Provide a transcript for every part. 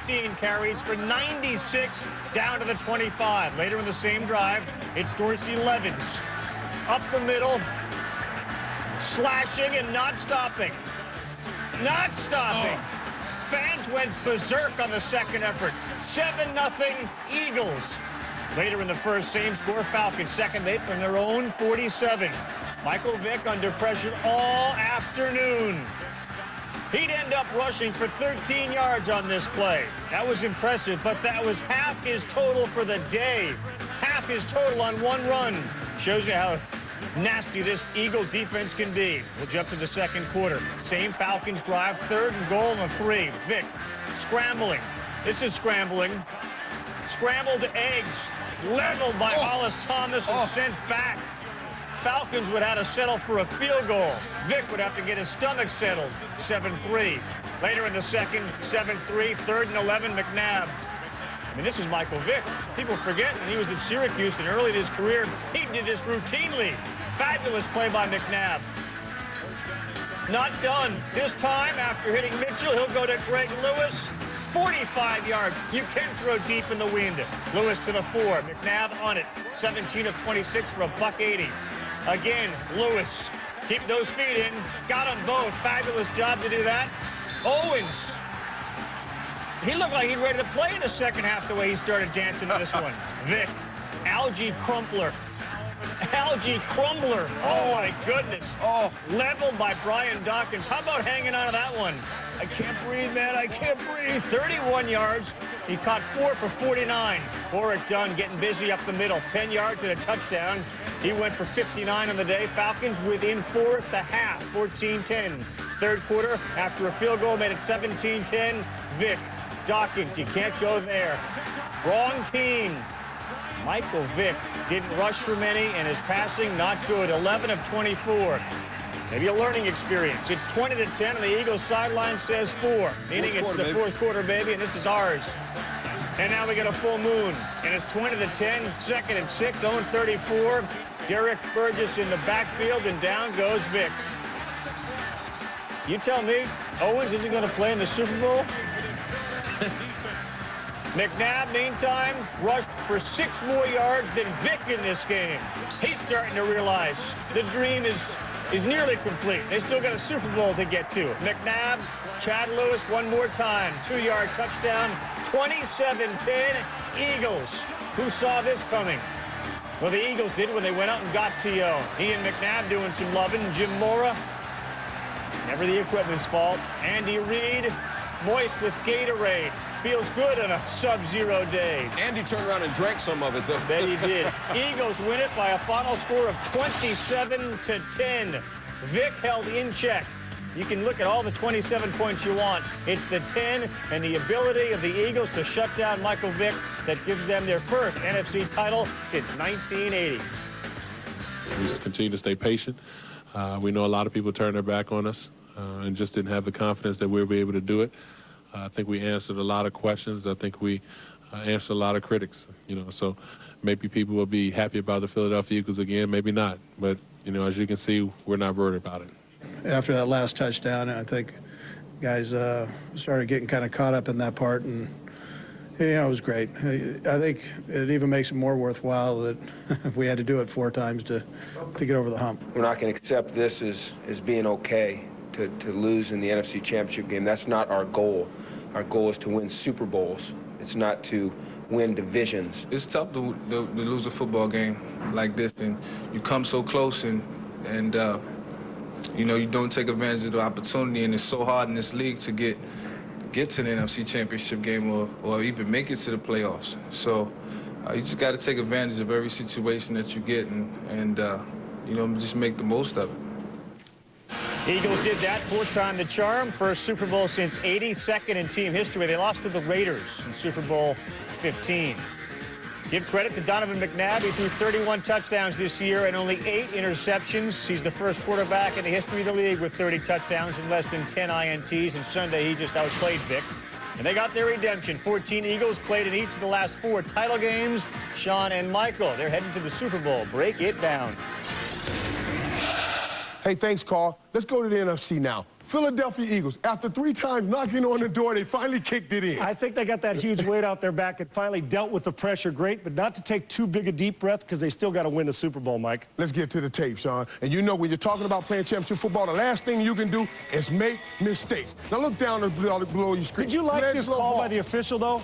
15 carries for 96 down to the 25. Later in the same drive, it's Dorsey Levens up the middle, slashing and not stopping. Not stopping. Fans went berserk on the second effort. 7-0 Eagles. Later in the first, same score, Falcons. Second, they from their own 47. Michael Vick under pressure all afternoon. He'd end up rushing for 13 yards on this play. That was impressive, but that was half his total for the day. Half his total on one run. Shows you how nasty this Eagle defense can be. We'll jump to the second quarter. Same Falcons drive, 3rd and goal and 3. Vick scrambling. This is scrambling. Scrambled eggs. Leveled by Hollis Thomas and sent back. Falcons would have to settle for a field goal. Vick would have to get his stomach settled. 7-3. Later in the second, 7-3. 3rd and 11, McNabb. I mean, this is Michael Vick. People forget when he was at Syracuse and early in his career, he did this routinely. Fabulous play by McNabb. Not done. This time, after hitting Mitchell, he'll go to Greg Lewis. 45 yards. You can throw deep in the wind. Lewis to the 4. McNabb on it. 17 of 26 for a $180. Again, Lewis. Keep those feet in. Got them both. Fabulous job to do that. Owens. He looked like he's ready to play in the second half the way he started dancing in this one. Vick. Algae Crumpler. Algae Crumbler. Oh, my goodness. Leveled by Brian Dawkins. How about hanging on to that one? I can't breathe, man. I can't breathe. 31 yards. He caught 4 for 49. Boric Dunn getting busy up the middle. 10 yards and a touchdown. He went for 59 on the day. Falcons within 4 at the half. 14-10. Third quarter, after a field goal, made it 17-10. Vick. Dawkins, you can't go there. Wrong team. Michael Vick didn't rush for many, and his passing not good. 11 of 24. Maybe a learning experience. It's 20-10, and the Eagles sideline says 4, meaning it's the fourth quarter, baby, and this is ours. And now we get a full moon, and it's 20-10, 2nd and 6, own 34. Derrick Burgess in the backfield, and down goes Vick. You tell me, Owens isn't going to play in the Super Bowl? McNabb, meantime, rushed for 6 more yards than Vick in this game. He's starting to realize the dream is nearly complete. They still got a Super Bowl to get to. McNabb, Chad Lewis one more time. 2-yard touchdown, 27-10 Eagles. Who saw this coming? Well, the Eagles did when they went out and got T.O. He and McNabb doing some loving. Jim Mora, never the equipment's fault. Andy Reid, moist with Gatorade. Feels good on a sub-zero day. Andy turned around and drank some of it, though. Bet he did. Eagles win it by a final score of 27-10. Vick held in check. You can look at all the 27 points you want. It's the 10 and the ability of the Eagles to shut down Michael Vick that gives them their first NFC title since 1980. We just continue to stay patient. We know a lot of people turned their back on us and just didn't have the confidence that we'll be able to do it. I think we answered a lot of questions. I think we answered a lot of critics, so maybe people will be happy about the Philadelphia Eagles again, maybe not. But, as you can see, we're not worried about it. After that last touchdown, I think guys started getting kind of caught up in that part, and, it was great. I think it even makes it more worthwhile that we had to do it 4 times to get over the hump. We're not going to accept this as being okay to lose in the NFC Championship game. That's not our goal. Our goal is to win Super Bowls. It's not to win divisions. It's tough to lose a football game like this, and you come so close, and you don't take advantage of the opportunity, and it's so hard in this league to get to the NFC Championship game or even make it to the playoffs. So you just got to take advantage of every situation that you get and just make the most of it. Eagles did that, 4th time the charm, first Super Bowl since 80, 2nd in team history. They lost to the Raiders in Super Bowl 15. Give credit to Donovan McNabb. He threw 31 touchdowns this year and only 8 interceptions. He's the first quarterback in the history of the league with 30 touchdowns and less than 10 INTs. And Sunday, he just outplayed Vick. And they got their redemption. 14 Eagles played in each of the last 4 title games. Sean and Michael, they're heading to the Super Bowl. Break it down. Hey, thanks, Karl. Let's go to the NFC now. Philadelphia Eagles, after 3 times knocking on the door, they finally kicked it in. I think they got that huge weight out their back and finally dealt with the pressure great, but not to take too big a deep breath because they still got to win the Super Bowl, Mike. Let's get to the tape, Sean. And you know when you're talking about playing championship football, the last thing you can do is make mistakes. Now look down below your screen. Did you like this call by the official, though?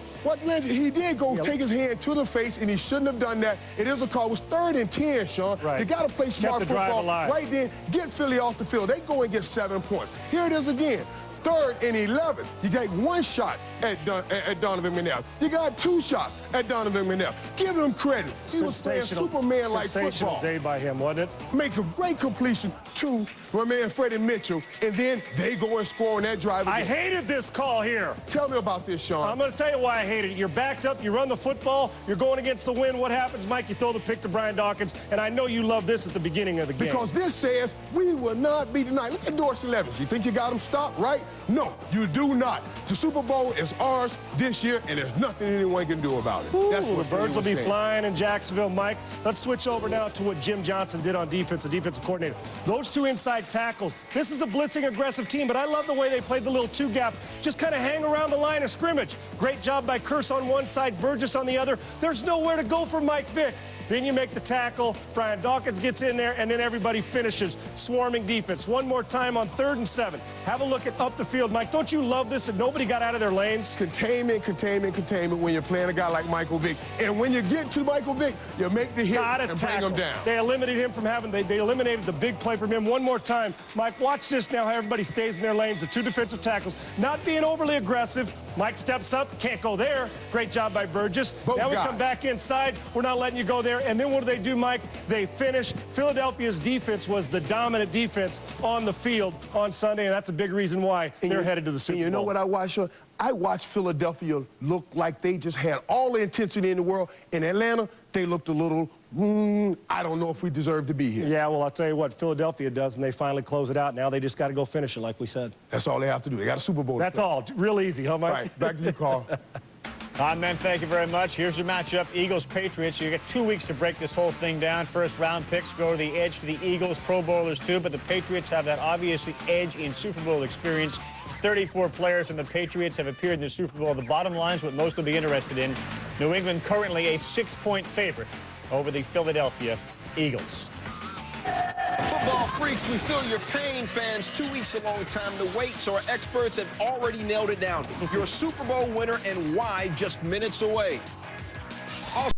He did go take his hand to the face, and he shouldn't have done that. It is a call. It was 3rd and 10, Sean. Right. You got to play smart the drive football alive. right then. Get Philly off the field. They go and get 7 points. Here it is again. 3rd and 11. You take 1 shot at Donovan McNabb. You got 2 shots at Donovan McNabb. Give him credit. He was playing Superman-like sensational football. day by him, wasn't it? Make a great completion to my man Freddie Mitchell, and then they go and score on that drive again. I hated this call here. Tell me about this, Sean. I'm going to tell you why I hated it. You're backed up, you run the football, you're going against the wind. What happens, Mike? You throw the pick to Brian Dawkins, and I know you love this at the beginning of the game. Because this says we will not be denied. Look at Dorsey Levens. You think you got him stopped, right? No, you do not. The Super Bowl is ours this year, and there's nothing anyone can do about it. That's what the birds will be saying. flying in Jacksonville, Mike. Let's switch over now to what Jim Johnson did on defense, the defensive coordinator. Those 2 inside tackles. This is a blitzing, aggressive team, but I love the way they played the little 2-gap. Just kind of hang around the line of scrimmage. Great job by Kearse on one side, Burgess on the other. There's nowhere to go for Mike Vick. Then you make the tackle. Brian Dawkins gets in there, and then everybody finishes. Swarming defense. One more time on 3rd and 7. Have a look at up the field, Mike. Don't you love this? And nobody got out of their lanes. Containment, containment, containment when you're playing a guy like Michael Vick. And when you get to Michael Vick, you make the hit and bring him down. They eliminated him from having, they eliminated the big play from him. One more time. Mike, watch this now, how everybody stays in their lanes. The 2 defensive tackles, not being overly aggressive. Mike steps up, can't go there. Great job by Burgess. Now we come back inside. We're not letting you go there. And then what do they do, Mike? They finish. Philadelphia's defense was the dominant defense on the field on Sunday, and that's a big reason why they're headed to the Super Bowl. You know what I watched? I watched Philadelphia look like they just had all the intensity in the world. In Atlanta, they looked a little, I don't know if we deserve to be here. Yeah, well, I'll tell you what, Philadelphia does, and they finally close it out. Now they just got to go finish it, like we said. That's all they have to do. They got a Super Bowl. That's all. Real easy, huh, Mike? Right. Back to you, Karl. Men, thank you very much. Here's your matchup, Eagles-Patriots. You get 2 weeks to break this whole thing down. First-round picks go to the edge for the Eagles, Pro Bowlers too, but the Patriots have that obviously edge in Super Bowl experience. 34 players from the Patriots have appeared in the Super Bowl. The bottom line is what most will be interested in. New England currently a 6-point favorite over the Philadelphia Eagles. Football freaks, we feel your pain, fans. 2 weeks a long time to wait, so our experts have already nailed it down. Your Super Bowl winner and why just minutes away.